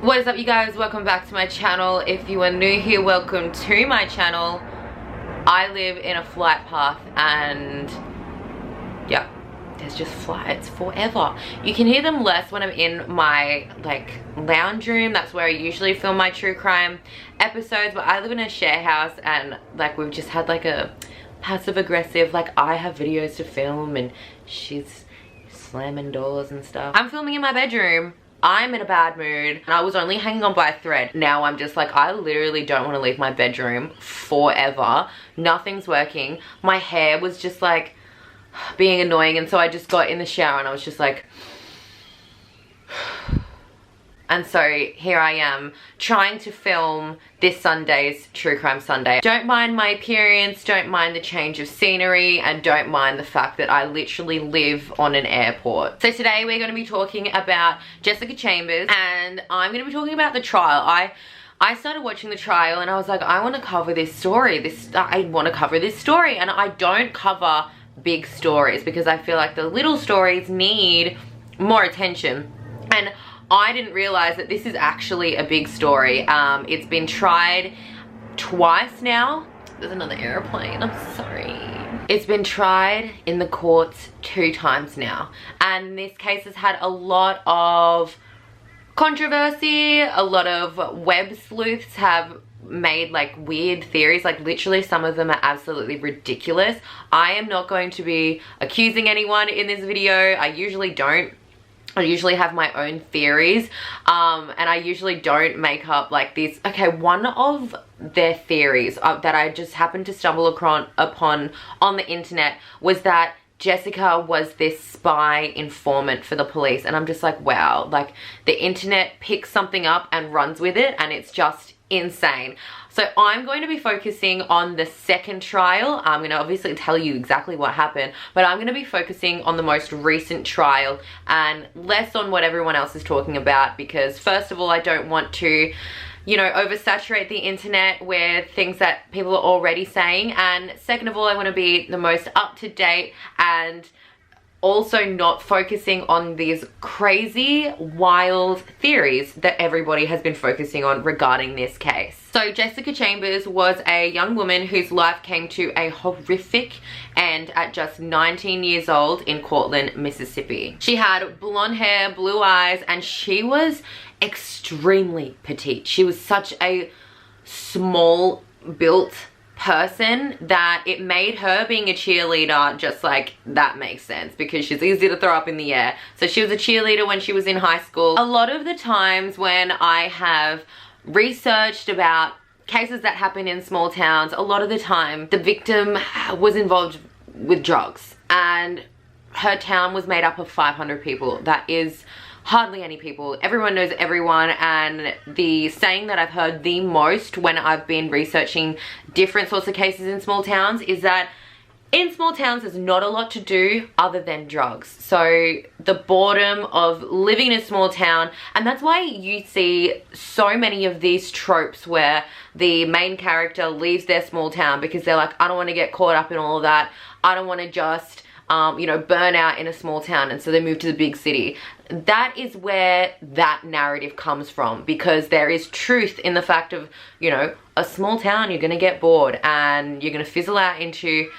What is up, you guys? Welcome back to my channel. If you are new here, welcome to my channel. I live in a flight path and yeah, there's just flights forever. You can hear them less when I'm in my lounge room. That's where I usually film my true crime episodes, but I live in a share house and we've just had a passive aggressive, I have videos to film and she's slamming doors and stuff. I'm filming in my bedroom. I'm in a bad mood and I was only hanging on by a thread. Now I'm just I literally don't want to leave my bedroom forever. Nothing's working. My hair was just being annoying, and so I just got in the shower and I was just and so here I am trying to film this Sunday's True Crime Sunday. Don't mind my appearance, don't mind the change of scenery, and don't mind the fact that I literally live on an airport. So today we're going to be talking about Jessica Chambers, and I'm going to be talking about the trial. I started watching the trial and I was I want to cover this story. I want to cover this story, and I don't cover big stories because I feel the little stories need more attention. And I didn't realize that this is actually a big story. It's been tried twice now. There's another airplane, I'm sorry. It's been tried in the courts 2 times now. And this case has had a lot of controversy. A lot of web sleuths have made weird theories. Literally some of them are absolutely ridiculous. I am not going to be accusing anyone in this video. I usually don't. I usually have my own theories, and I usually don't make up this. Okay, one of their theories that I just happened to stumble upon on the internet was that Jessica was this spy informant for the police, and I'm just wow, the internet picks something up and runs with it, and it's just insane. So I'm going to be focusing on the second trial. I'm going to obviously tell you exactly what happened, but I'm going to be focusing on the most recent trial and less on what everyone else is talking about, because first of all, I don't want to, oversaturate the internet with things that people are already saying, and second of all, I want to be the most up-to-date and also not focusing on these crazy, wild theories that everybody has been focusing on regarding this case. So Jessica Chambers was a young woman whose life came to a horrific end at just 19 years old in Cortland, Mississippi. She had blonde hair, blue eyes, and she was extremely petite. She was such a small built person that it made her being a cheerleader just that makes sense, because she's easy to throw up in the air. So she was a cheerleader when she was in high school. A lot of the times when I have researched about cases that happen in small towns, a lot of the time the victim was involved with drugs, and her town was made up of 500 people. That is hardly any people. Everyone knows everyone, and the saying that I've heard the most when I've been researching different sorts of cases in small towns is that in small towns there's not a lot to do other than drugs. So the boredom of living in a small town, and that's why you see so many of these tropes where the main character leaves their small town because they're I don't want to get caught up in all of that. I don't want to just burn out in a small town, and so they move to the big city. That is where that narrative comes from, because there is truth in the fact of, a small town, you're gonna get bored and you're gonna fizzle out into,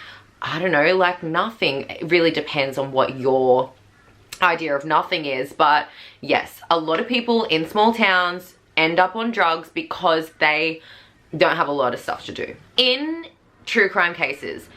I don't know, nothing. It really depends on what your idea of nothing is, but yes, a lot of people in small towns end up on drugs because they don't have a lot of stuff to do. In true crime cases,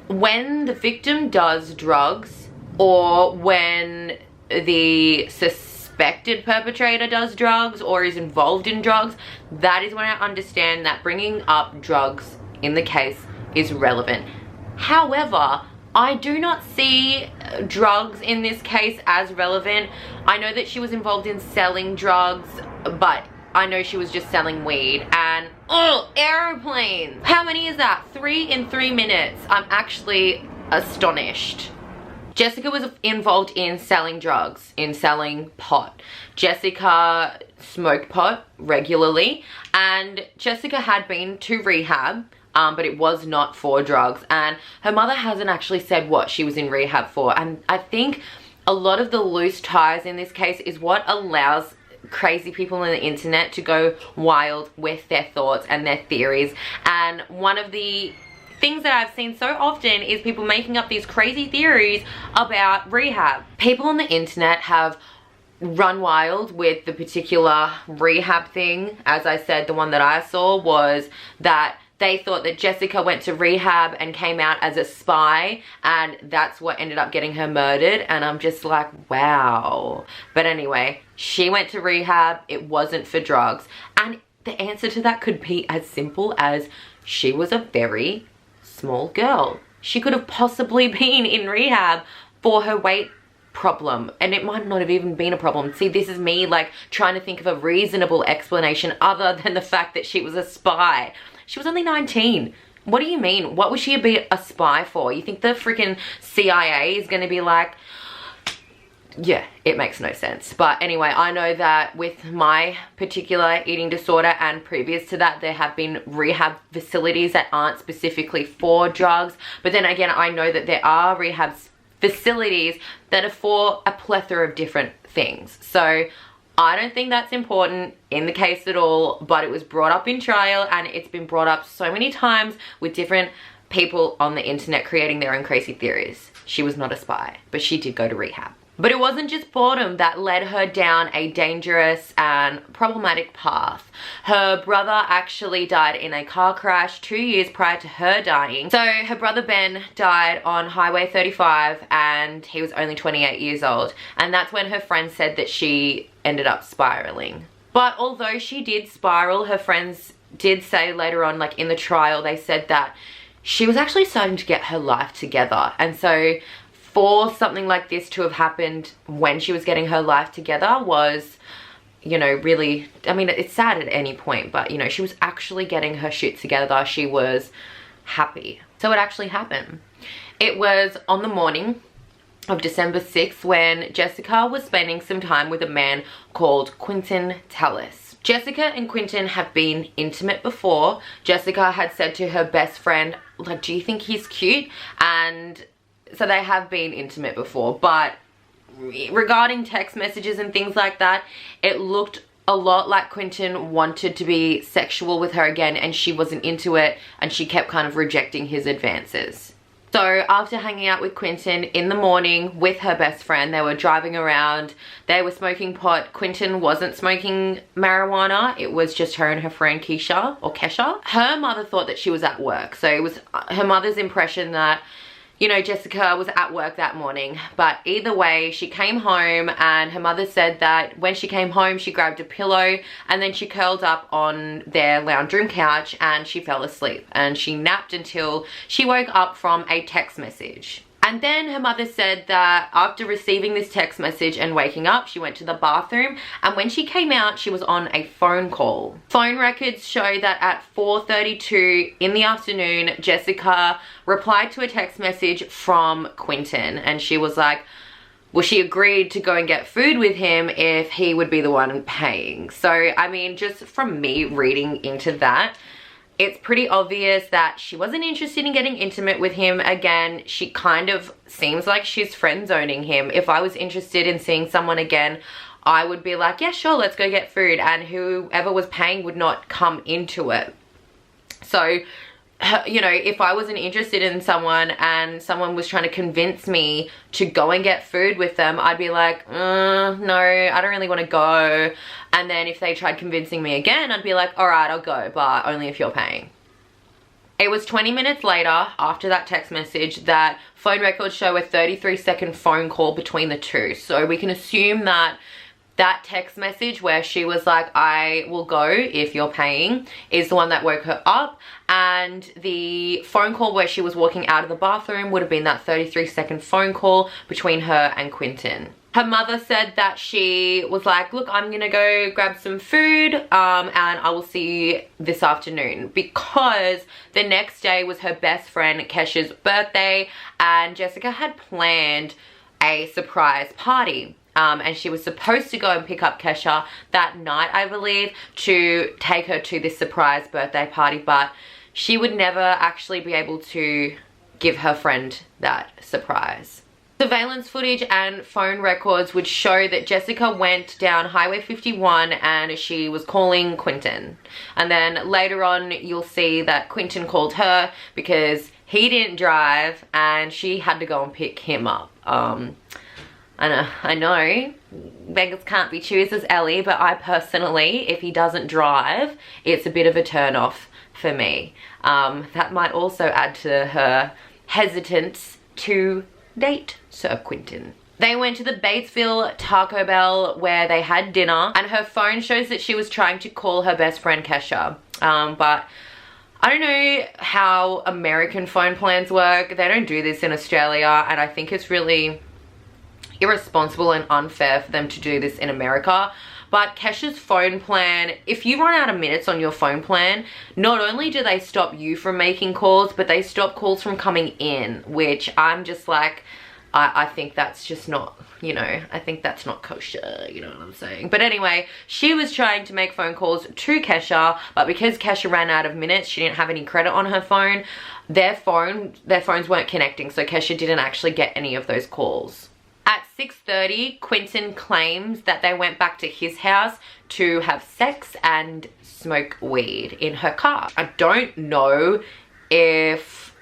when the victim does drugs, or when the suspected perpetrator does drugs or is involved in drugs, that is when I understand that bringing up drugs in the case is relevant. However, I do not see drugs in this case as relevant. I know that she was involved in selling drugs, but I know she was just selling weed. And oh, airplanes! How many is that? 3 in 3 minutes. I'm actually astonished. Jessica was involved in selling drugs, in selling pot. Jessica smoked pot regularly, and Jessica had been to rehab, but it was not for drugs. And her mother hasn't actually said what she was in rehab for. And I think a lot of the loose ties in this case is what allows crazy people on the internet to go wild with their thoughts and their theories. And one of the things that I've seen so often is people making up these crazy theories about rehab. People on the internet have run wild with the particular rehab thing. As I said, the one that I saw was that they thought that Jessica went to rehab and came out as a spy, and that's what ended up getting her murdered. And I'm just like, wow. But anyway, she went to rehab. It wasn't for drugs. And the answer to that could be as simple as she was a very small girl. She could have possibly been in rehab for her weight problem, and it might not have even been a problem. See, this is me like trying to think of a reasonable explanation other than the fact that she was a spy. She was only 19. What do you mean? What would she be a spy for? You think the freaking CIA is going to be like, yeah, it makes no sense. But anyway, I know that with my particular eating disorder and previous to that, there have been rehab facilities that aren't specifically for drugs. But then again, I know that there are rehab facilities that are for a plethora of different things. So I don't think that's important in the case at all, but it was brought up in trial, and it's been brought up so many times with different people on the internet creating their own crazy theories. She was not a spy, but she did go to rehab. But it wasn't just boredom that led her down a dangerous and problematic path. Her brother actually died in a car crash 2 years prior to her dying. So her brother Ben died on Highway 35, and he was only 28 years old. And that's when her friends said that she ended up spiraling. But although she did spiral, her friends did say later on, like in the trial, they said that she was actually starting to get her life together. And so for something like this to have happened when she was getting her life together was, you know, really, I mean, it's sad at any point, but you know, she was actually getting her shit together. She was happy. So it actually happened. It was on the morning of December 6th when Jessica was spending some time with a man called Quinton Tellis. Jessica and Quinton have been intimate before. Jessica had said to her best friend, like, do you think he's cute? And so they have been intimate before, but regarding text messages and things like that, it looked a lot like Quinton wanted to be sexual with her again, and she wasn't into it, and she kept kind of rejecting his advances. So after hanging out with Quinton in the morning with her best friend, they were driving around, they were smoking pot. Quinton wasn't smoking marijuana, it was just her and her friend Keisha, or Kesha. Her mother thought that she was at work, so it was her mother's impression that, you know, Jessica was at work that morning. But either way, she came home, and her mother said that when she came home, she grabbed a pillow and then she curled up on their lounge room couch and she fell asleep, and she napped until she woke up from a text message. And then her mother said that after receiving this text message and waking up, she went to the bathroom, and when she came out, she was on a phone call. Phone records show that at 4:32 in the afternoon, Jessica replied to a text message from Quinton, and she was like, well, she agreed to go and get food with him if he would be the one paying. So, I mean, just from me reading into that, it's pretty obvious that she wasn't interested in getting intimate with him again. She kind of seems like she's friend zoning him. If I was interested in seeing someone again, I would be like, yeah, sure, let's go get food. And whoever was paying would not come into it. So, you know, if I wasn't interested in someone and someone was trying to convince me to go and get food with them, I'd be like, no, I don't really want to go. And then if they tried convincing me again, I'd be like, all right, I'll go, but only if you're paying. It was 20 minutes later, after that text message, that phone records show a 33-second phone call between the two. So we can assume that that text message where she was like, I will go if you're paying, is the one that woke her up. And the phone call where she was walking out of the bathroom would have been that 33-second phone call between her and Quinton. Her mother said that she was like, look, I'm gonna go grab some food and I will see you this afternoon, because the next day was her best friend Kesha's birthday, and Jessica had planned a surprise party. And she was supposed to go and pick up Kesha that night, I believe, to take her to this surprise birthday party, but she would never actually be able to give her friend that surprise. Surveillance footage and phone records would show that Jessica went down Highway 51 and she was calling Quinton. And then later on, you'll see that Quinton called her because he didn't drive and she had to go and pick him up. I know beggars can't be choosers, Ellie, but I personally, if he doesn't drive, it's a bit of a turn off for me. That might also add to her hesitance to date Sir Quinton. They went to the Batesville Taco Bell where they had dinner, and her phone shows that she was trying to call her best friend Kesha. But I don't know how American phone plans work. They don't do this in Australia, and I think it's really irresponsible and unfair for them to do this in America. But Kesha's phone plan, if you run out of minutes on your phone plan, not only do they stop you from making calls, but they stop calls from coming in, which I'm just like, I think that's just not, you know, I think that's not kosher, you know what I'm saying? But anyway, she was trying to make phone calls to Kesha, but because Kesha ran out of minutes, she didn't have any credit on her phone, their phones weren't connecting, so Kesha didn't actually get any of those calls. At 6:30, Quinton claims that they went back to his house to have sex and smoke weed in her car. I don't know if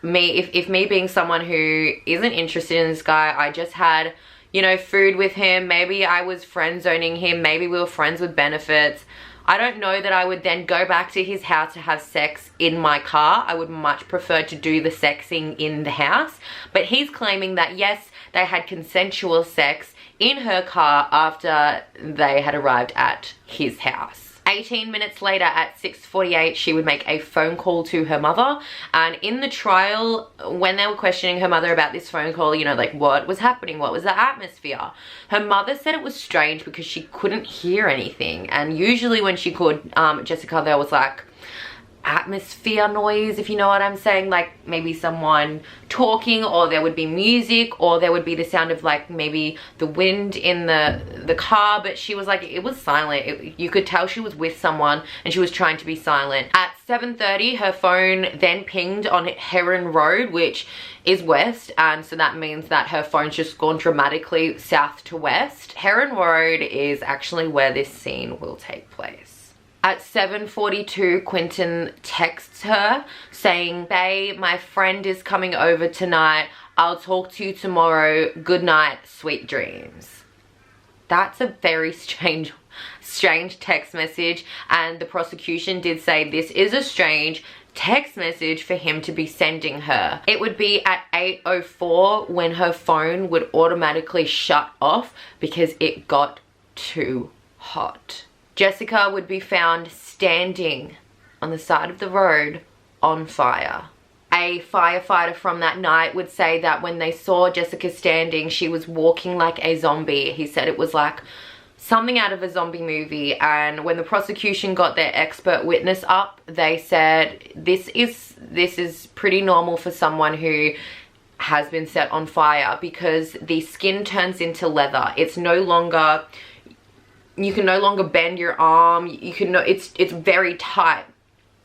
me being someone who isn't interested in this guy, I just had, you know, food with him, maybe I was friend zoning him, maybe we were friends with benefits. I don't know that I would then go back to his house to have sex in my car. I would much prefer to do the sexing in the house. But he's claiming that yes, they had consensual sex in her car after they had arrived at his house. 18 minutes later at 6:48, she would make a phone call to her mother. And in the trial, when they were questioning her mother about this phone call, you know, like what was happening, what was the atmosphere, her mother said it was strange because she couldn't hear anything. And usually when she called Jessica, there was like atmosphere noise, if you know what I'm saying, like maybe someone talking, or there would be music, or there would be the sound of like maybe the wind in the car. But she was like, it was silent. You could tell she was with someone and she was trying to be silent. At 7:30, her phone then pinged on Heron Road, which is west, and so that means that her phone's just gone dramatically south to west. Heron Road is actually where this scene will take place. At 7:42, Quinton texts her saying, "Bae, my friend is coming over tonight. I'll talk to you tomorrow. Good night, sweet dreams." That's a very strange text message, and the prosecution did say this is a strange text message for him to be sending her. It would be at 8:04 when her phone would automatically shut off because it got too hot. Jessica would be found standing on the side of the road on fire. A firefighter from that night would say that when they saw Jessica standing, she was walking like a zombie. He said it was like something out of a zombie movie. And when the prosecution got their expert witness up, they said this is pretty normal for someone who has been set on fire, because the skin turns into leather. It's no longer, you can no longer bend your arm. You can, it's very tight.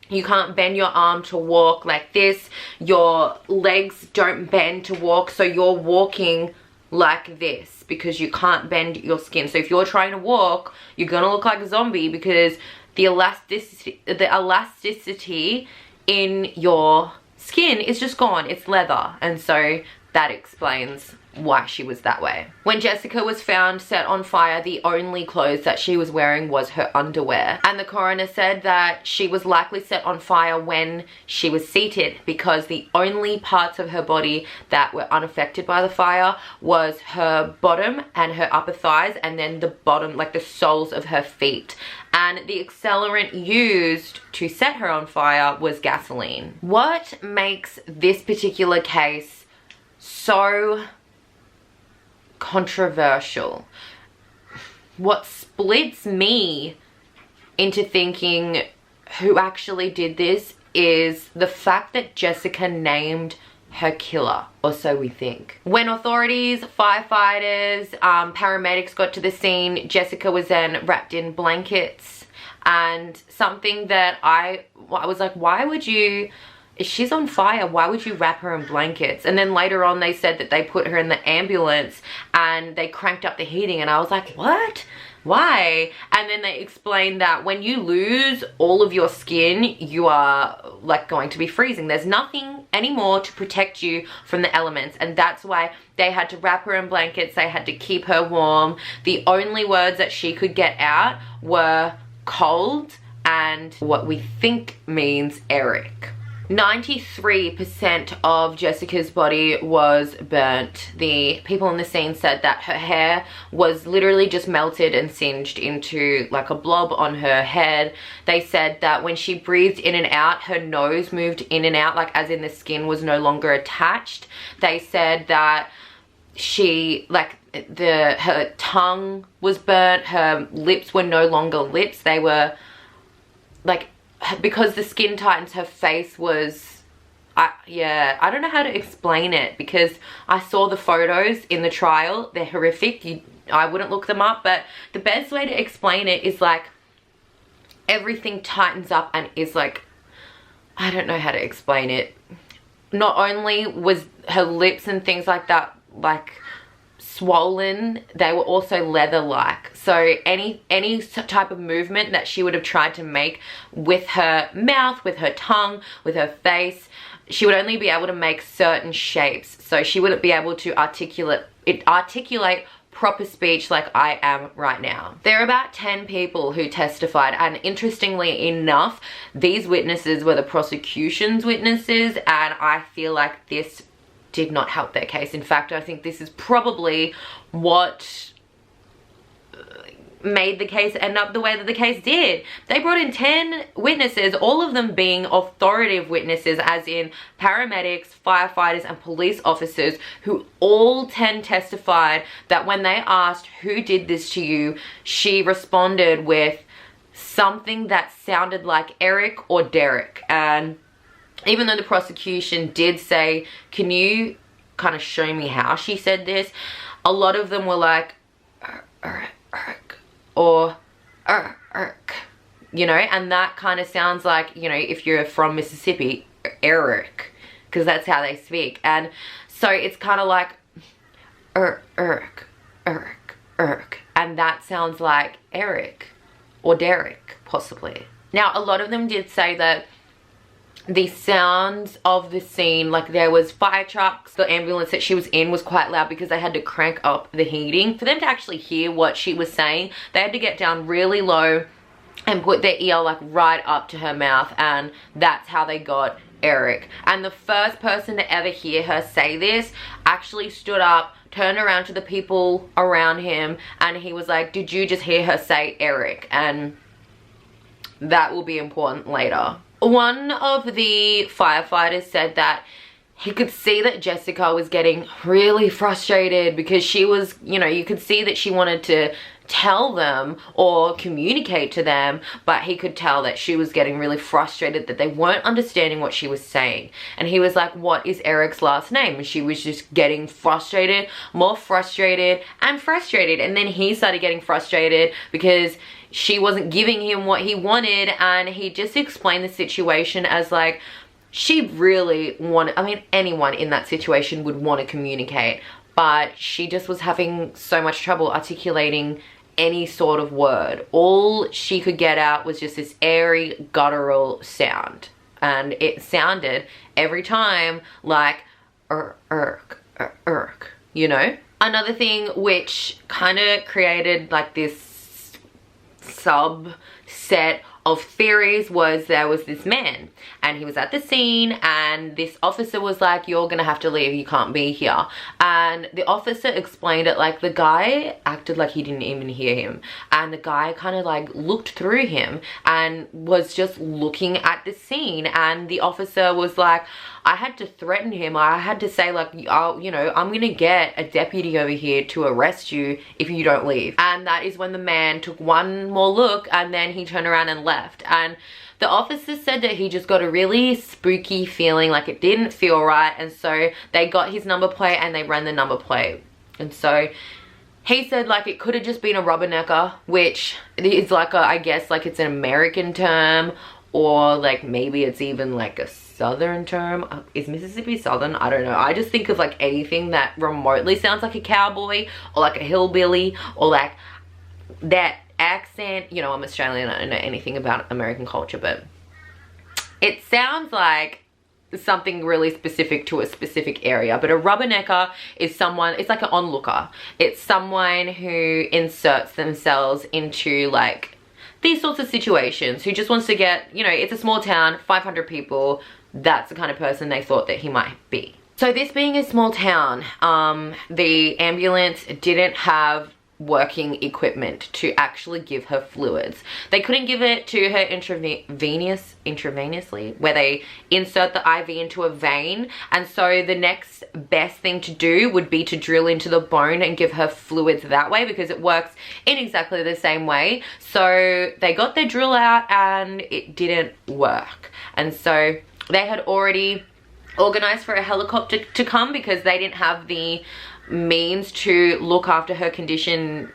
You can't bend your arm to walk like this. Your legs don't bend to walk, so you're walking like this because you can't bend your skin. So if you're trying to walk, you're gonna look like a zombie because the elasticity in your skin is just gone. It's leather, and so that explains why she was that way. When Jessica was found set on fire, the only clothes that she was wearing was her underwear. And the coroner said that she was likely set on fire when she was seated, because the only parts of her body that were unaffected by the fire was her bottom and her upper thighs, and then the bottom, like the soles of her feet. And the accelerant used to set her on fire was gasoline. What makes this particular case so controversial, what splits me into thinking who actually did this, is the fact that Jessica named her killer, or so we think. When authorities, firefighters, paramedics got to the scene, Jessica was then wrapped in blankets. And something that I was like, why would you she's on fire. Why would you wrap her in blankets? And then later on they said that they put her in the ambulance and they cranked up the heating, and I was like, what? Why? And then they explained that when you lose all of your skin, you are like going to be freezing. There's nothing anymore to protect you from the elements, and that's why they had to wrap her in blankets. They had to keep her warm. The only words that she could get out were cold and what we think means Eric. 93% of Jessica's body was burnt. The people in the scene said that her hair was literally just melted and singed into like a blob on her head. They said that when she breathed in and out, her nose moved in and out, like as in the skin was no longer attached. They said that she, like, her tongue was burnt, her lips were no longer lips. They were like, because the skin tightens, her face was, yeah, I don't know how to explain it, because I saw the photos in the trial. They're horrific. I wouldn't look them up, but the best way to explain it is like everything tightens up and is like, I don't know how to explain it. Not only was her lips and things like that like swollen, they were also leather-like. So any type of movement that she would have tried to make with her mouth, with her tongue, with her face, she would only be able to make certain shapes. So she wouldn't be able to articulate proper speech like I am right now. There are about 10 people who testified, and interestingly enough, these witnesses were the prosecution's witnesses, and I feel like this did not help their case. In fact, I think this is probably what made the case end up the way that the case did. They brought in 10 witnesses, all of them being authoritative witnesses, as in paramedics, firefighters, and police officers, who all 10 testified that when they asked who did this to you, she responded with something that sounded like Eric or Derick. And even though the prosecution did say, can you kind of show me how she said this, a lot of them were like, or you know, and that kind of sounds like, you know, if you're from Mississippi, Eric, because that's how they speak. And so it's kind of like Eric, and that sounds like Eric or Derick, possibly. Now, a lot of them did say that the sounds of the scene, like there was fire trucks, the ambulance that she was in was quite loud because they had to crank up the heating. For them to actually hear what she was saying, they had to get down really low and put their ear like right up to her mouth, and that's how they got Eric. And the first person to ever hear her say this actually stood up, turned around to the people around him, and he was like, did you just hear her say Eric? And that will be important later. One of the firefighters said that he could see that Jessica was getting really frustrated because she was, you know, you could see that she wanted to tell them or communicate to them, but he could tell that she was getting really frustrated, that they weren't understanding what she was saying. And he was like, what is Eric's last name? And she was just getting frustrated, more frustrated and frustrated. And then he started getting frustrated because she wasn't giving him what he wanted, and he just explained the situation as like, she really wanted, I mean, anyone in that situation would want to communicate, but she just was having so much trouble articulating any sort of word. All she could get out was just this airy, guttural sound, and it sounded every time like you know? Another thing which kind of created like this subset of theories was there was this man, and he was at the scene, and this officer was like, you're gonna have to leave, you can't be here. And the officer explained it like the guy acted like he didn't even hear him, and the guy kind of like looked through him and was just looking at the scene. And the officer was like, I had to threaten him. I had to say like, oh, you know, I'm gonna get a deputy over here to arrest you if you don't leave. And that is when the man took one more look, and then he turned around and left. And the officer said that he just got a really spooky feeling, like it didn't feel right, and so they got his number plate and they ran the number plate. And so he said like it could have just been a rubbernecker, which is like a, I guess like it's an American term, or like maybe it's even like a southern term. Is Mississippi southern? I don't know. I just think of like anything that remotely sounds like a cowboy or like a hillbilly or like that accent. You know, I'm Australian, I don't know anything about American culture, but it sounds like something really specific to a specific area. But a rubbernecker is someone, it's like an onlooker. It's someone who inserts themselves into like these sorts of situations, who just wants to get, you know, it's a small town, 500 people. That's the kind of person they thought that he might be. So this being a small town, the ambulance didn't have working equipment to actually give her fluids. They couldn't give it to her intravenously, where they insert the IV into a vein. And so the next best thing to do would be to drill into the bone and give her fluids that way, because it works in exactly the same way. So they got their drill out and it didn't work. And so they had already organized for a helicopter to come because they didn't have the means to look after her condition,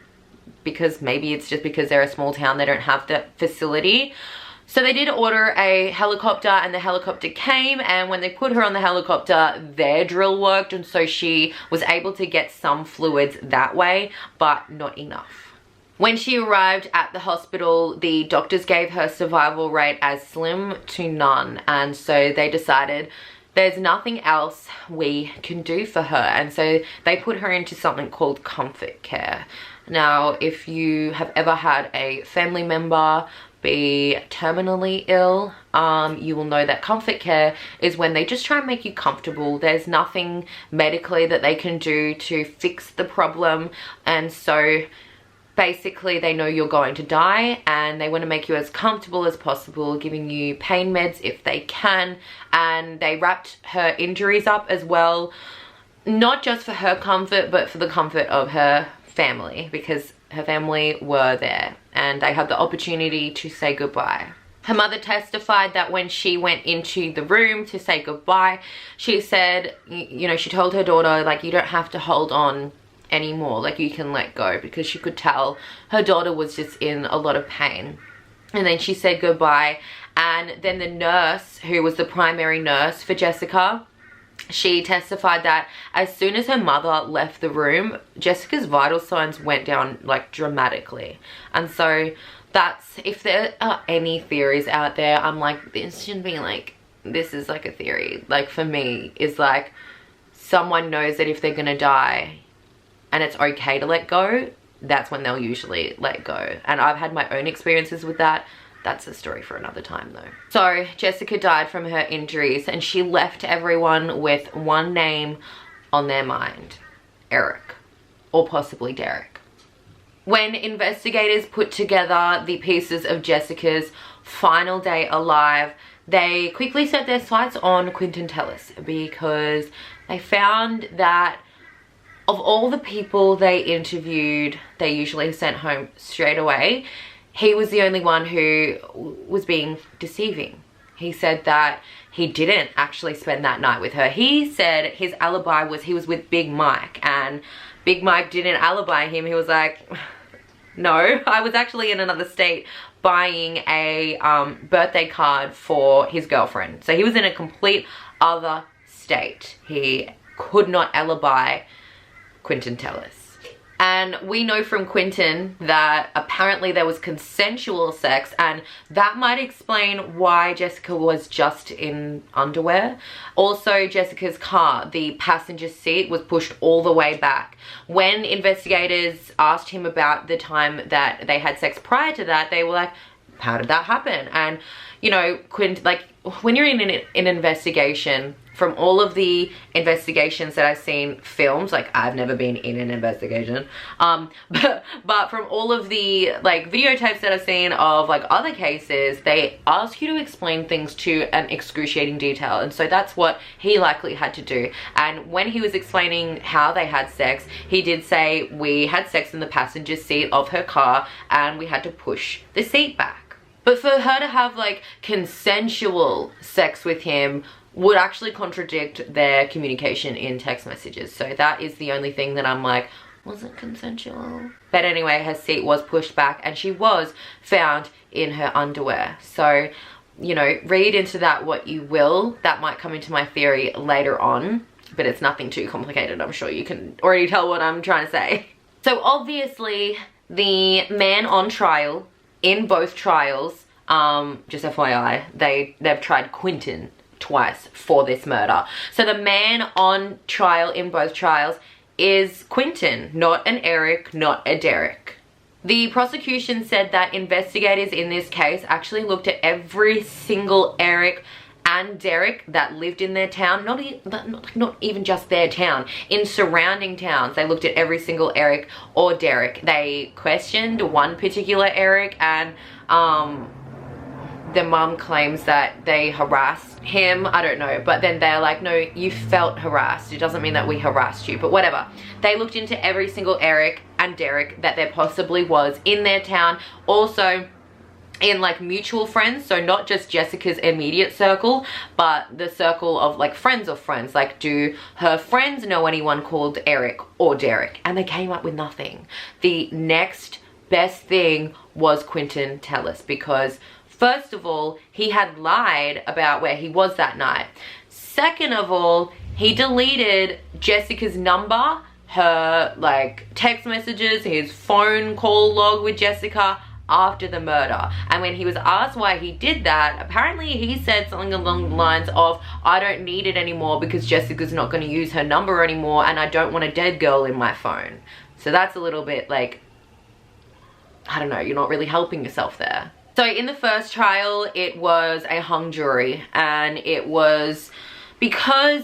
because maybe it's just because they're a small town, they don't have the facility. So they did order a helicopter, and the helicopter came, and when they put her on the helicopter, their drill worked, and so she was able to get some fluids that way, but not enough. When she arrived at the hospital, the doctors gave her survival rate as slim to none, and so they decided there's nothing else we can do for her, and so they put her into something called comfort care. Now, if you have ever had a family member be terminally ill, you will know that comfort care is when they just try and make you comfortable. There's nothing medically that they can do to fix the problem, and so basically they know you're going to die and they want to make you as comfortable as possible, giving you pain meds if they can. And they wrapped her injuries up as well, not just for her comfort but for the comfort of her family, because her family were there and they had the opportunity to say goodbye. Her mother testified that when she went into the room to say goodbye, she said, you know, she told her daughter, like, you don't have to hold on anymore, like, you can let go, because she could tell her daughter was just in a lot of pain. And then she said goodbye, and then the nurse, who was the primary nurse for Jessica, she testified that as soon as her mother left the room, Jessica's vital signs went down like dramatically. And so that's, if there are any theories out there, I'm like, this should be like, this is like a theory, like for me, is like someone knows that if they're gonna die and it's okay to let go, that's when they'll usually let go. And I've had my own experiences with that. That's a story for another time though. So Jessica died from her injuries, and she left everyone with one name on their mind: Eric, or possibly Derick. When investigators put together the pieces of Jessica's final day alive, they quickly set their sights on Quinton Tellis, because they found that of all the people they interviewed, they usually sent home straight away, he was the only one who was being deceiving. He said that he didn't actually spend that night with her. He said his alibi was he was with Big Mike, and Big Mike didn't alibi him. He was like, no, I was actually in another state buying a birthday card for his girlfriend. So he was in a complete other state. He could not alibi Quinton Tellis. And we know from Quinton that apparently there was consensual sex, and that might explain why Jessica was just in underwear. Also, Jessica's car, the passenger seat was pushed all the way back. When investigators asked him about the time that they had sex prior to that, they were like, how did that happen? And you know, Quinton, like, when you're in an investigation, from all of the investigations that I've seen films, like, I've never been in an investigation, but from all of the like videotapes that I've seen of like other cases, they ask you to explain things to an excruciating detail, and so that's what he likely had to do. And when he was explaining how they had sex, he did say, we had sex in the passenger seat of her car and we had to push the seat back. But for her to have like consensual sex with him would actually contradict their communication in text messages. So that is the only thing that I'm like, was it consensual? But anyway, her seat was pushed back and she was found in her underwear. So you know, read into that what you will. That might come into my theory later on, but it's nothing too complicated. I'm sure you can already tell what I'm trying to say. So obviously the man on trial in both trials, just FYI, they've tried Quinton twice for this murder. So the man on trial in both trials is Quinton, not an Eric, not a Derick. The prosecution said that investigators in this case actually looked at every single Eric and Derick that lived in their town, not even just their town, in surrounding towns. They looked at every single Eric or Derick. They questioned one particular Eric, and the mum claims that they harassed him. I don't know, but then they're like, no, you felt harassed. It doesn't mean that we harassed you, but whatever. They looked into every single Eric and Derick that there possibly was in their town. Also in like mutual friends, so not just Jessica's immediate circle, but the circle of like friends of friends. Like, do her friends know anyone called Eric or Derick? And they came up with nothing. The next best thing was Quinton Tellis, because first of all, he had lied about where he was that night. Second of all, he deleted Jessica's number, her like text messages, his phone call log with Jessica after the murder. And when he was asked why he did that, apparently he said something along the lines of, I don't need it anymore because Jessica's not going to use her number anymore, and I don't want a dead girl in my phone. So that's a little bit like, I don't know, you're not really helping yourself there. So in the first trial, it was a hung jury, and it was because,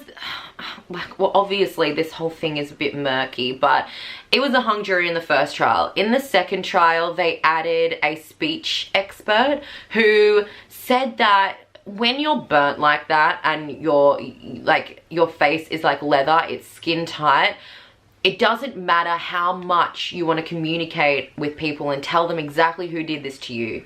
like, well, obviously this whole thing is a bit murky, but it was a hung jury in the first trial. In the second trial, they added a speech expert who said that when you're burnt like that and your face is like leather, it's skin tight, it doesn't matter how much you want to communicate with people and tell them exactly who did this to you.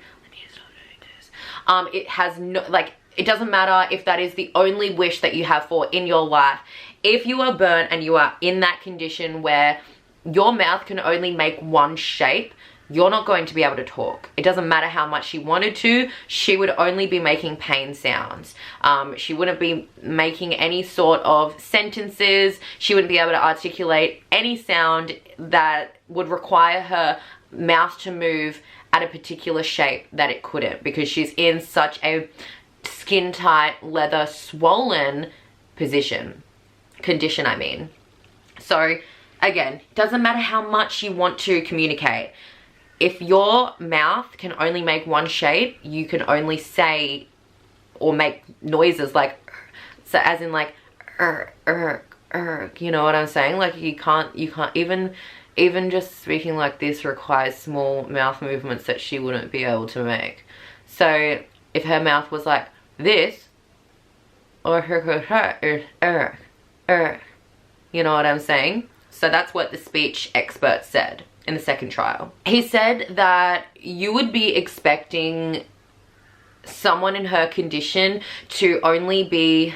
It has no, like, it doesn't matter if that is the only wish that you have for in your life. If you are burnt and you are in that condition where your mouth can only make one shape, you're not going to be able to talk. It doesn't matter how much she wanted to, she would only be making pain sounds. She wouldn't be making any sort of sentences. She wouldn't be able to articulate any sound that would require her mouth to move at a particular shape that it couldn't, because she's in such a skin tight, leather swollen condition, I mean. So again, doesn't matter how much you want to communicate. If your mouth can only make one shape, you can only say or make noises like, so as in like, you know what I'm saying? Like you can't even just speaking like this requires small mouth movements that she wouldn't be able to make. So if her mouth was like this, or you know what I'm saying? So that's what the speech expert said in the second trial. He said that you would be expecting someone in her condition to only be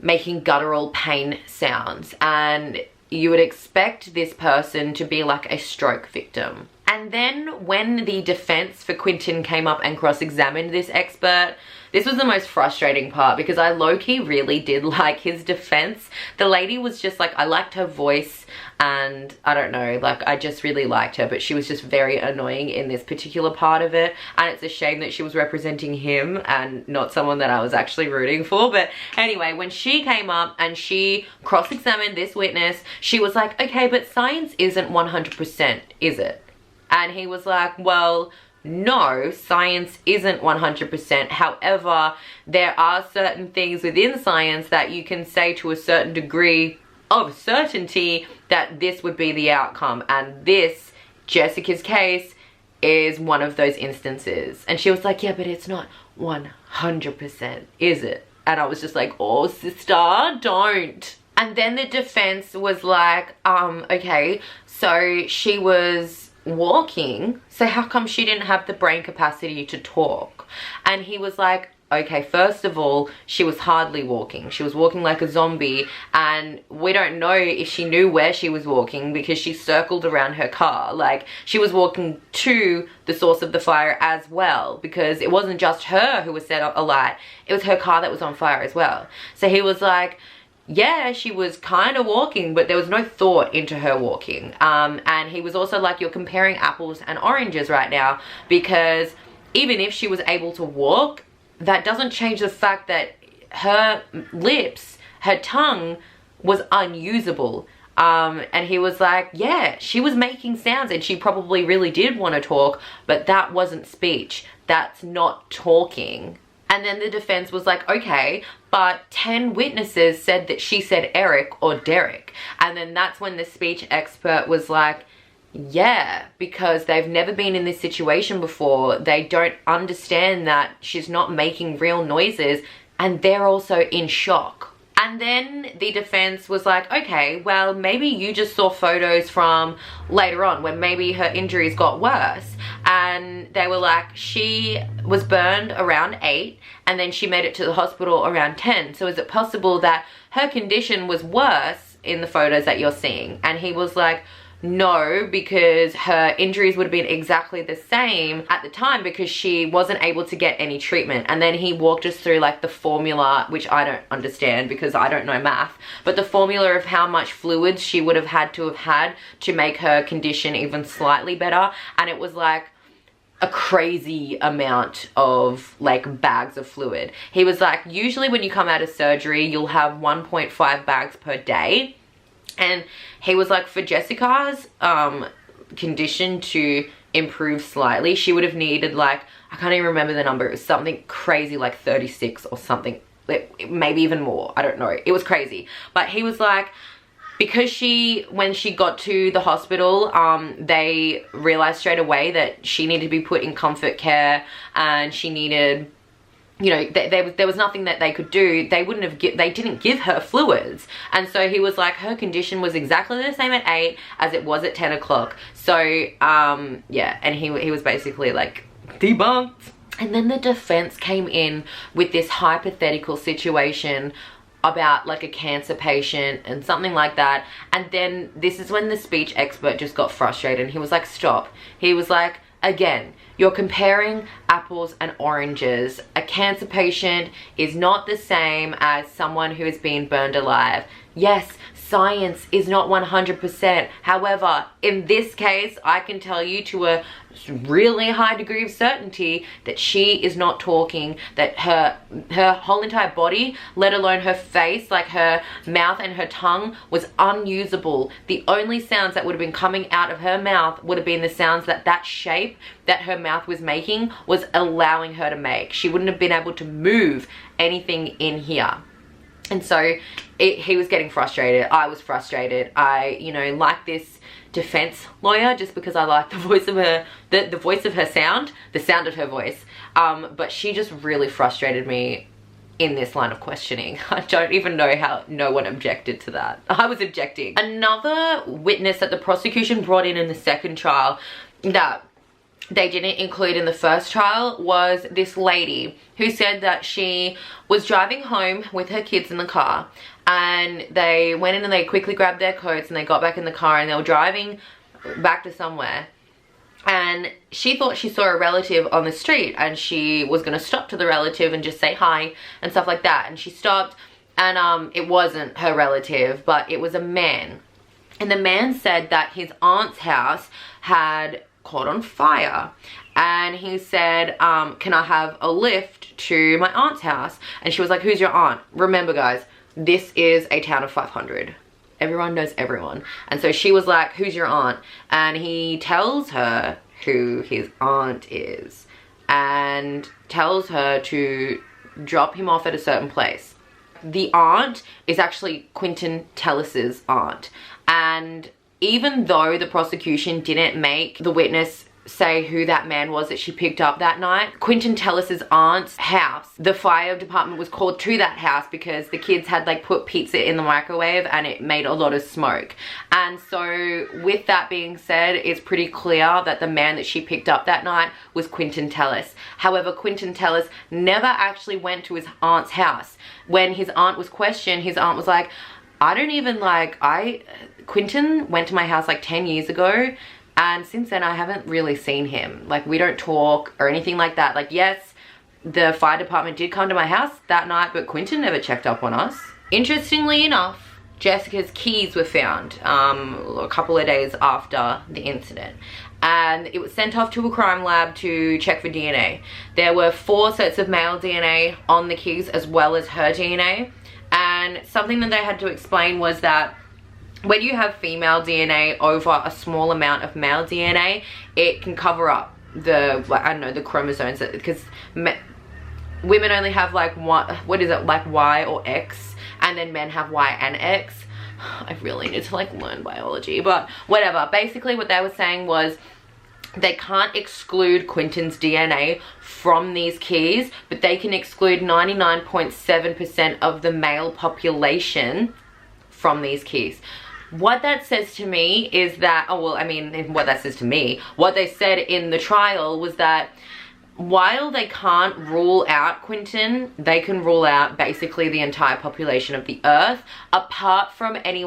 making guttural pain sounds, and you would expect this person to be like a stroke victim. And then when the defense for Quinton came up and cross-examined this expert, this was the most frustrating part, because I low-key really did like his defense. The lady was just like, I liked her voice, and I don't know, like I just really liked her, but she was just very annoying in this particular part of it. And it's a shame that she was representing him and not someone that I was actually rooting for. But anyway, when she came up and she cross-examined this witness, she was like, okay, but science isn't 100%, is it? And he was like, well, no, science isn't 100%. However, there are certain things within science that you can say to a certain degree of certainty that this would be the outcome. And this, Jessica's case, is one of those instances. And she was like, yeah, but it's not 100%, is it? And I was just like, oh, sister, don't. And then the defense was like, okay, so she was walking, so how come she didn't have the brain capacity to talk? And he was like, okay, first of all, she was hardly walking. She was walking like a zombie, and we don't know if she knew where she was walking because she circled around her car. Like, she was walking to the source of the fire as well, because it wasn't just her who was set up alight, it was her car that was on fire as well. So he was like, yeah, she was kind of walking, but there was no thought into her walking. And he was also like, you're comparing apples and oranges right now, because even if she was able to walk, that doesn't change the fact that her lips, her tongue was unusable. And he was like, yeah, she was making sounds and she probably really did want to talk, but that wasn't speech. That's not talking. And then the defense was like, okay, but 10 witnesses said that she said Eric or Derick. And then that's when the speech expert was like, yeah, because they've never been in this situation before. They don't understand that she's not making real noises, and they're also in shock. And then the defense was like, okay, well, maybe you just saw photos from later on when maybe her injuries got worse. And they were like, she was burned around 8 and then she made it to the hospital around 10. So is it possible that her condition was worse in the photos that you're seeing? And he was like, no, because her injuries would have been exactly the same at the time because she wasn't able to get any treatment. And then he walked us through like the formula, which I don't understand because I don't know math, but the formula of how much fluids she would have had to make her condition even slightly better. And it was like a crazy amount of like bags of fluid. He was like, usually when you come out of surgery, you'll have 1.5 bags per day. And he was like, for Jessica's condition to improve slightly, she would have needed like, I can't even remember the number. It was something crazy like 36 or something, maybe even more. I don't know. It was crazy. But he was like, because when she got to the hospital, they realized straight away that she needed to be put in comfort care and she needed, you know, there was nothing that they could do. They didn't give her fluids. And so he was like, her condition was exactly the same at 8 as it was at 10 o'clock. So, yeah, and he was basically like, debunked. And then the defense came in with this hypothetical situation about like a cancer patient and something like that. And then this is when the speech expert just got frustrated and he was like, stop. He was like, again, you're comparing apples and oranges. A cancer patient is not the same as someone who has been burned alive. Yes, science is not 100%. However, in this case, I can tell you to a really high degree of certainty that she is not talking, that her whole entire body, let alone her face, like her mouth and her tongue, was unusable. The only sounds that would have been coming out of her mouth would have been the sounds that shape that her mouth was making was allowing her to make. She wouldn't have been able to move anything in here. And so he was getting frustrated. I was frustrated. I, you know, like this defense lawyer just because I like the voice of her, the voice of her sound, the sound of her voice. But she just really frustrated me in this line of questioning. I don't even know how no one objected to that. I was objecting. Another witness that the prosecution brought in the second trial that they didn't include in the first trial was this lady who said that she was driving home with her kids in the car, and they went in and they quickly grabbed their coats and they got back in the car and they were driving back to somewhere, and she thought she saw a relative on the street and she was going to stop to the relative and just say hi and stuff like that. And she stopped and it wasn't her relative, but it was a man, and the man said that his aunt's house had caught on fire, and he said, can I have a lift to my aunt's house? And she was like, who's your aunt? Remember guys, this is a town of 500. Everyone knows everyone. And so she was like, who's your aunt? And he tells her who his aunt is and tells her to drop him off at a certain place. The aunt is actually Quinton Tellis's aunt, and even though the prosecution didn't make the witness say who that man was that she picked up that night. Quinton Tellis's aunt's house. The fire department was called to that house because the kids had like put pizza in the microwave and it made a lot of smoke. And so with that being said, it's pretty clear that the man that she picked up that night was Quinton Tellis. However, Quinton Tellis never actually went to his aunt's house. When his aunt was questioned, his aunt was like, Quinton went to my house like 10 years ago, and since then I haven't really seen him. Like, we don't talk or anything like that. Like, yes, the fire department did come to my house that night, but Quinton never checked up on us. Interestingly enough, Jessica's keys were found a couple of days after the incident, and it was sent off to a crime lab to check for DNA. There were 4 sets of male DNA on the keys as well as her DNA, and something that they had to explain was that when you have female DNA over a small amount of male DNA, it can cover up the, I don't know, the chromosomes, because women only have like what is it, like Y or X, and then men have Y and X. I really need to like learn biology, but whatever. Basically what they were saying was they can't exclude Quinton's DNA from these keys, but they can exclude 99.7% of the male population from these keys. What that says to me is that, oh well, I mean, what that says to me, what they said in the trial was that while they can't rule out Quinton, they can rule out basically the entire population of the earth, apart from any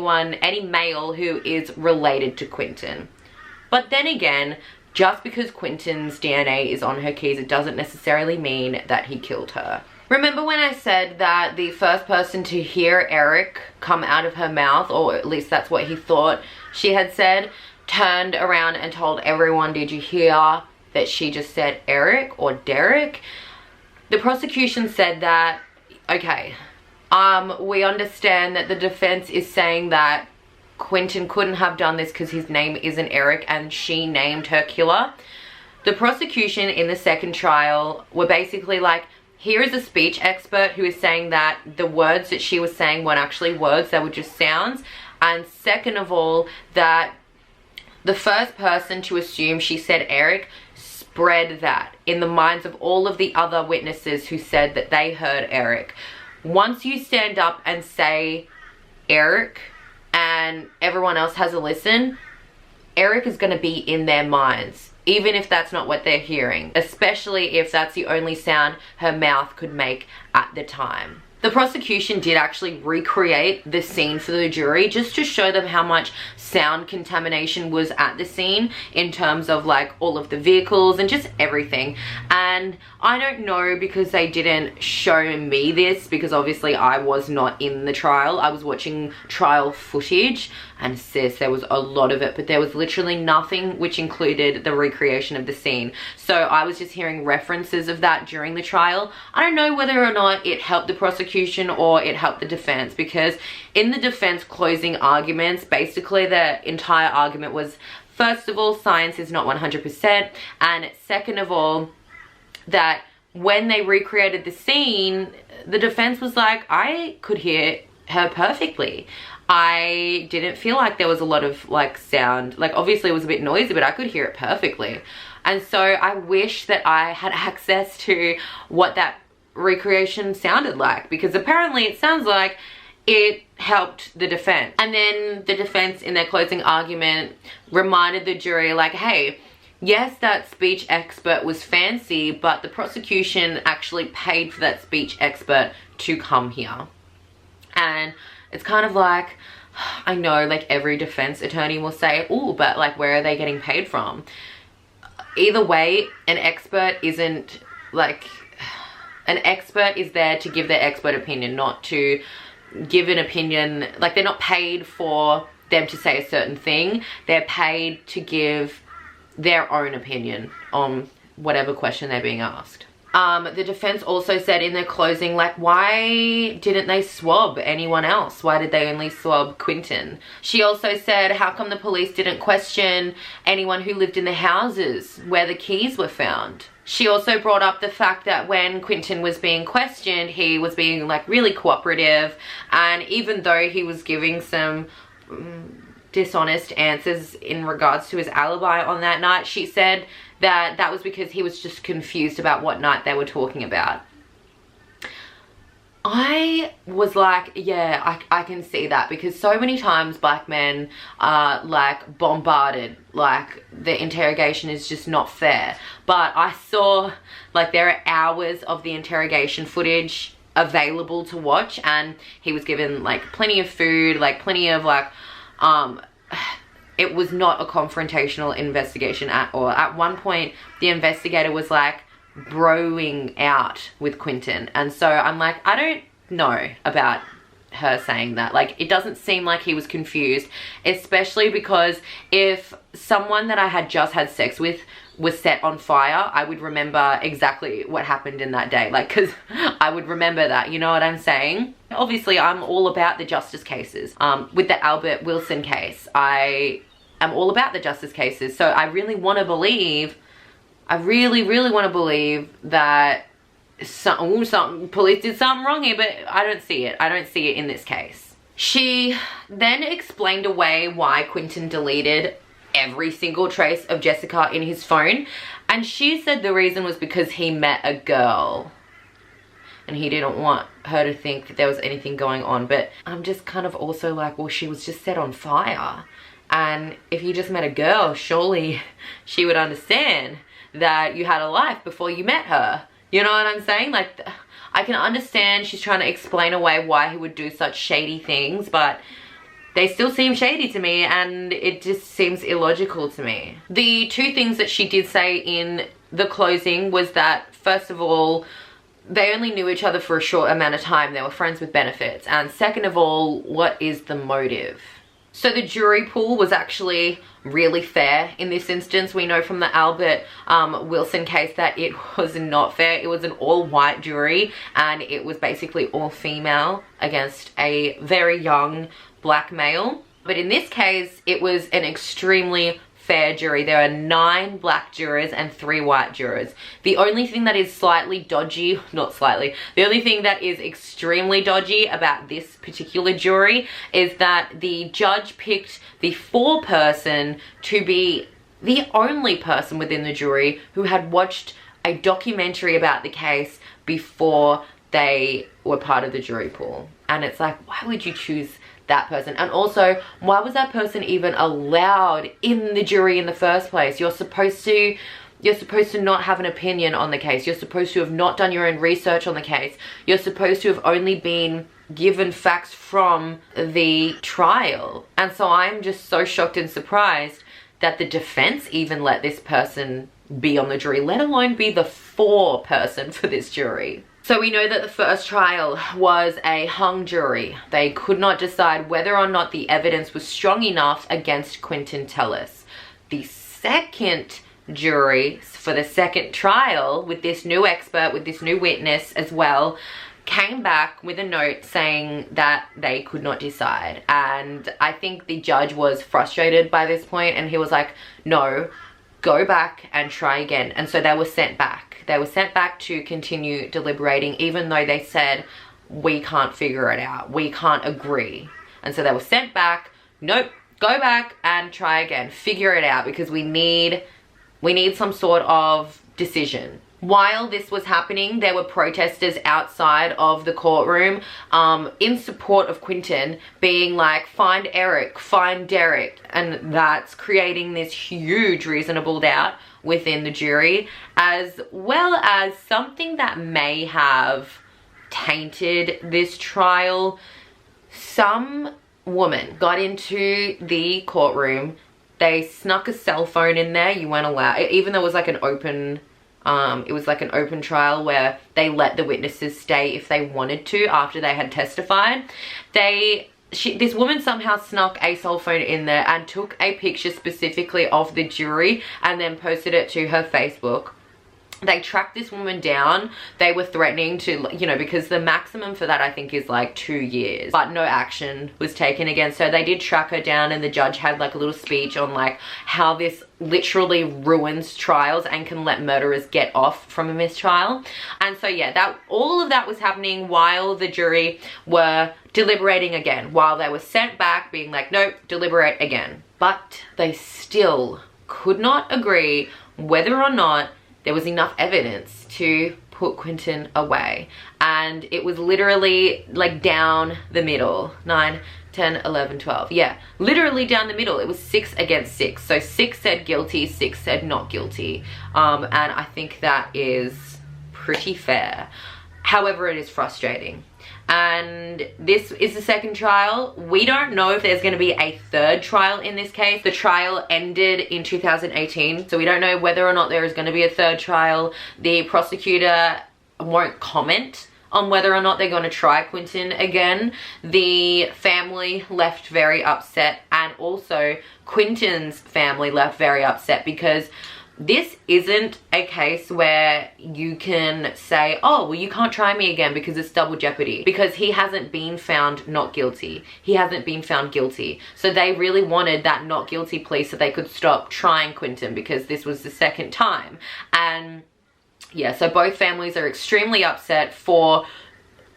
male who is related to Quinton. But then again, just because Quinton's DNA is on her keys, it doesn't necessarily mean that he killed her. Remember when I said that the first person to hear Eric come out of her mouth, or at least that's what he thought she had said, turned around and told everyone, did you hear that she just said Eric or Derick? The prosecution said that, okay, we understand that the defense is saying that Quinton couldn't have done this because his name isn't Eric and she named her killer. The prosecution in the second trial were basically like, here is a speech expert who is saying that the words that she was saying weren't actually words, they were just sounds. And second of all, that the first person to assume she said Eric spread that in the minds of all of the other witnesses who said that they heard Eric. Once you stand up and say Eric and everyone else has a listen, Eric is going to be in their minds, even if that's not what they're hearing, especially if that's the only sound her mouth could make at the time. The prosecution did actually recreate the scene for the jury just to show them how much sound contamination was at the scene in terms of like all of the vehicles and just everything. And I don't know, because they didn't show me this, because obviously I was not in the trial. I was watching trial footage, and sis, there was a lot of it, but there was literally nothing which included the recreation of the scene. So I was just hearing references of that during the trial. I don't know whether or not it helped the prosecution or it helped the defense, because in the defense closing arguments, basically the entire argument was, first of all, science is not 100%, and second of all, that when they recreated the scene, the defense was like, I could hear her perfectly. I didn't feel like there was a lot of like sound. Like obviously it was a bit noisy, but I could hear it perfectly. And so I wish that I had access to what that recreation sounded like, because apparently it sounds like it helped the defense. And then the defense in their closing argument reminded the jury like, hey, yes, that speech expert was fancy, but the prosecution actually paid for that speech expert to come here. And it's kind of like, I know like every defense attorney will say, oh, but like where are they getting paid from? Either way, an expert isn't like, an expert is there to give their expert opinion, not to give an opinion. Like they're not paid for them to say a certain thing. They're paid to give their own opinion on whatever question they're being asked. The defense also said in their closing, like, why didn't they swab anyone else? Why did they only swab Quinton? She also said, how come the police didn't question anyone who lived in the houses where the keys were found? She also brought up the fact that when Quinton was being questioned, he was being like really cooperative, and even though he was giving some dishonest answers in regards to his alibi on that night. She said that that was because he was just confused about what night they were talking about. I was like, yeah, I can see that, because so many times black men are like bombarded, like the interrogation is just not fair. But I saw like there are hours of the interrogation footage available to watch, and he was given like plenty of food, like plenty of like it was not a confrontational investigation at all. At one point the investigator was like broing out with Quinton, and so I'm like, I don't know about her saying that. Like, it doesn't seem like he was confused, especially because if someone that I had just had sex with was set on fire, I would remember exactly what happened in that day, like, because I would remember that, you know what I'm saying? Obviously I'm all about the justice cases. With the Albert Wilson case, I am all about the justice cases, so I really want to believe, I really want to believe that some police did something wrong here, but I don't see it. I don't see it in this case. She then explained away why Quinton deleted every single trace of Jessica in his phone, and she said the reason was because he met a girl and he didn't want her to think that there was anything going on. But I'm just kind of also like, well, she was just set on fire, and if you just met a girl, surely she would understand that you had a life before you met her. You know what I'm saying? Like, I can understand she's trying to explain away why he would do such shady things, but they still seem shady to me, and it just seems illogical to me. The two things that she did say in the closing was that, first of all, they only knew each other for a short amount of time. They were friends with benefits. And second of all, what is the motive? So the jury pool was actually really fair in this instance. We know from the Albert Wilson case that it was not fair. It was an all-white jury, and it was basically all female against a very young black male. But in this case, it was an extremely fair jury. There are 9 black jurors and 3 white jurors. The only thing that is slightly dodgy, not slightly, the only thing that is extremely dodgy about this particular jury is that the judge picked the 4-person to be the only person within the jury who had watched a documentary about the case before they were part of the jury pool. And it's like, why would you choose that person? And also, why was that person even allowed in the jury in the first place? You're supposed to not have an opinion on the case. You're supposed to have not done your own research on the case. You're supposed to have only been given facts from the trial. And so I'm just so shocked and surprised that the defense even let this person be on the jury, let alone be the 4-person for this jury. So we know that the first trial was a hung jury. They could not decide whether or not the evidence was strong enough against Quinton Tellis. The second jury for the second trial, with this new expert, with this new witness as well, came back with a note saying that they could not decide. And I think the judge was frustrated by this point, and he was like, no, go back and try again. And so they were sent back. They were sent back to continue deliberating, even though they said, we can't figure it out, we can't agree. And so they were sent back. Nope, go back and try again, figure it out, because we need some sort of decision. While this was happening, there were protesters outside of the courtroom in support of Quinton, being like, find Eric, find Derick. And that's creating this huge reasonable doubt within the jury, as well as something that may have tainted this trial. Some woman got into the courtroom. They snuck a cell phone in there. You weren't allowed, even though it was like an open trial where they let the witnesses stay if they wanted to after they had testified. This woman somehow snuck a cell phone in there and took a picture specifically of the jury and then posted it to her Facebook. They tracked this woman down. They were threatening to, you know, because the maximum for that I think is like 2 years, but no action was taken against her. They did track her down, and the judge had like a little speech on like how this literally ruins trials and can let murderers get off from a mistrial. And so yeah, that all of that was happening while the jury were deliberating again, while they were sent back being like, nope, deliberate again. But they still could not agree whether or not there was enough evidence to put Quinton away. And it was literally like down the middle, 9, 10, 11, 12. Yeah, literally down the middle. It was 6 against 6. So 6 said guilty, 6 said not guilty. And I think that is pretty fair. However, it is frustrating. And this is the second trial. We don't know if there's going to be a third trial in this case. The trial ended in 2018, so we don't know whether or not there is going to be a third trial. The prosecutor won't comment on whether or not they're going to try Quinton again. The family left very upset, and also Quinton's family left very upset, because this isn't a case where you can say, oh, well, you can't try me again because it's double jeopardy, because he hasn't been found not guilty. He hasn't been found guilty. So they really wanted that not guilty plea so they could stop trying Quinton, because this was the second time. And yeah, so both families are extremely upset for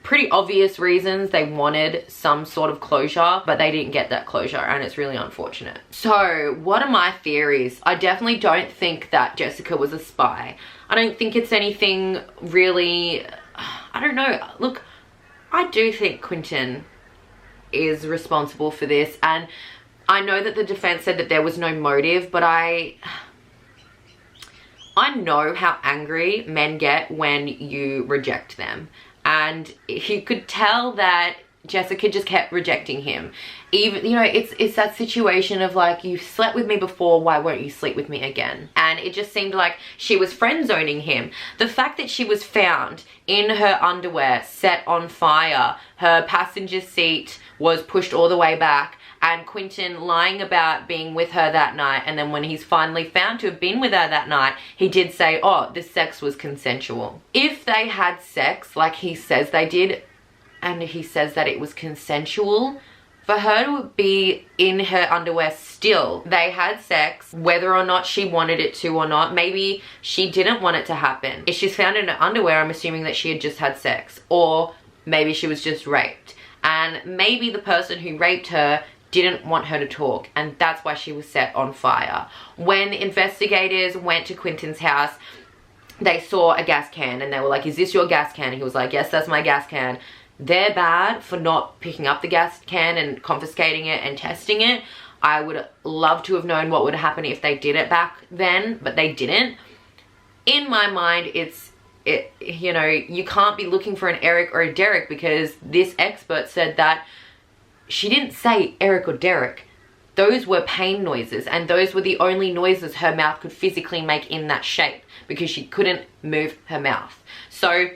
pretty obvious reasons. They wanted some sort of closure, but they didn't get that closure, and it's really unfortunate. So what are my theories? I definitely don't think that Jessica was a spy. I don't think it's anything really, I don't know. Look, I do think Quinton is responsible for this, and I know that the defense said that there was no motive, but I know how angry men get when you reject them. And you could tell that Jessica just kept rejecting him. Even, you know, it's that situation of like, you slept with me before, why won't you sleep with me again? And it just seemed like she was friend zoning him. The fact that she was found in her underwear, set on fire, her passenger seat was pushed all the way back, and Quinton lying about being with her that night, and then when he's finally found to have been with her that night, he did say, oh, the sex was consensual. If they had sex like he says they did, and he says that it was consensual, for her to be in her underwear still, they had sex, whether or not she wanted it to or not. Maybe she didn't want it to happen. If she's found in her underwear, I'm assuming that she had just had sex, or maybe she was just raped. And maybe the person who raped her didn't want her to talk, and that's why she was set on fire. When investigators went to Quinton's house, they saw a gas can, and they were like, is this your gas can? And he was like, yes, that's my gas can. They're bad for not picking up the gas can and confiscating it and testing it. I would love to have known what would happen if they did it back then, but they didn't. In my mind, you know, you can't be looking for an Eric or a Derick, because this expert said that she didn't say Eric or Derick. Those were pain noises, and those were the only noises her mouth could physically make in that shape, because she couldn't move her mouth. So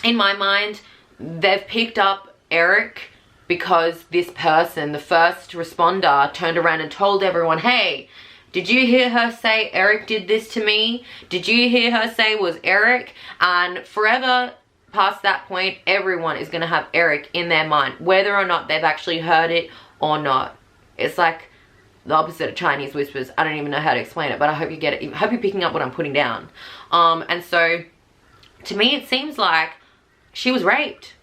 in my mind, they've picked up Eric because this person, the first responder, turned around and told everyone, hey, did you hear her say Eric did this to me? Did you hear her say it was Eric? And forever past that point, everyone is going to have Eric in their mind, whether or not they've actually heard it or not. It's like the opposite of Chinese whispers. I don't even know how to explain it, but I hope you get it. I hope you're picking up what I'm putting down. And so to me, it seems like she was raped.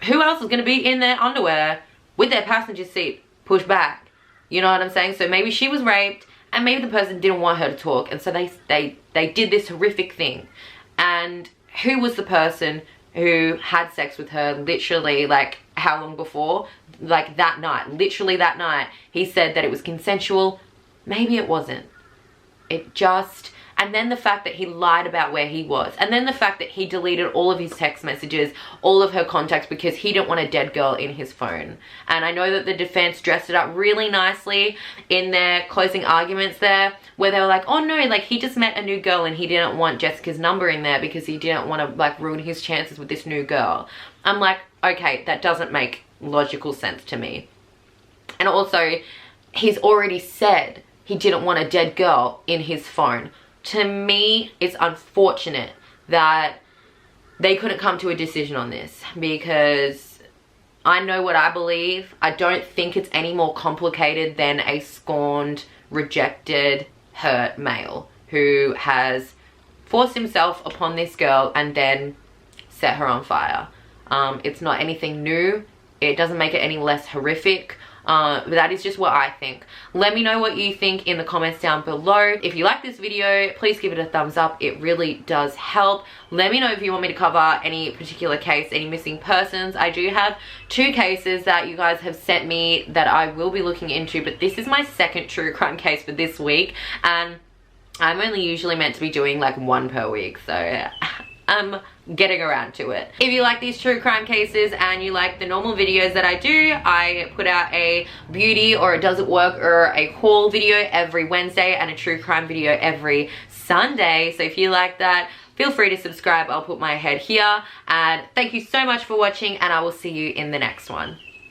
Who else is going to be in their underwear with their passenger seat pushed back? You know what I'm saying? So maybe she was raped, and maybe the person didn't want her to talk, and so they did this horrific thing. And who was the person who had sex with her literally, like, how long before? Like, that night. Literally that night. He said that it was consensual. Maybe it wasn't. It just... And then the fact that he lied about where he was. And then the fact that he deleted all of his text messages, all of her contacts, because he didn't want a dead girl in his phone. And I know that the defense dressed it up really nicely in their closing arguments there, where they were like, oh no, like, he just met a new girl and he didn't want Jessica's number in there because he didn't want to, like, ruin his chances with this new girl. I'm like, okay, that doesn't make logical sense to me. And also, he's already said he didn't want a dead girl in his phone. To me, it's unfortunate that they couldn't come to a decision on this, because I know what I believe. I don't think it's any more complicated than a scorned, rejected, hurt male who has forced himself upon this girl and then set her on fire. It's not anything new. It doesn't make it any less horrific. But that is just what I think. Let me know what you think in the comments down below. If you like this video, please give it a thumbs up. It really does help. Let me know if you want me to cover any particular case, any missing persons. I do have 2 cases that you guys have sent me that I will be looking into, but this is my second true crime case for this week, and I'm only usually meant to be doing like 1 per week, so I'm getting around to it. If you like these true crime cases and you like the normal videos that I do, I put out a beauty or a does it work or a haul video every Wednesday and a true crime video every Sunday. So if you like that, feel free to subscribe. I'll put my head here. And thank you so much for watching, and I will see you in the next one.